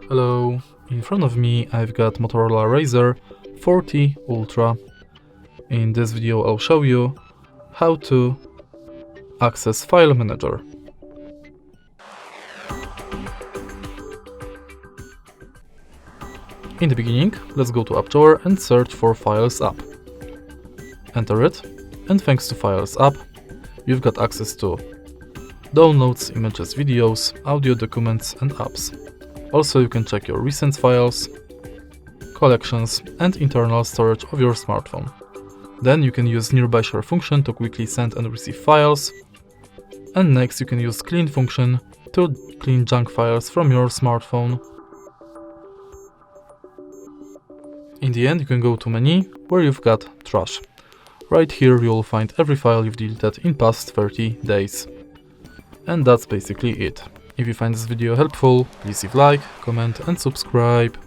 Hello, in front of me I've got MOTOROLA Razr 40 Ultra. In this video I'll show you how to access File Manager. In the beginning, let's go to App Drawer and search for Files app. Enter it, and thanks to Files app, you've got access to downloads, images, videos, audio documents and apps. Also, you can check your recent files, collections and internal storage of your smartphone. Then you can use Nearby Share function to quickly send and receive files. And next you can use Clean function to clean junk files from your smartphone. In the end, you can go to Menu, where you've got Trash. Right here you'll find every file you've deleted in past 30 days. And that's basically it. If you find this video helpful, please leave a like, comment and subscribe.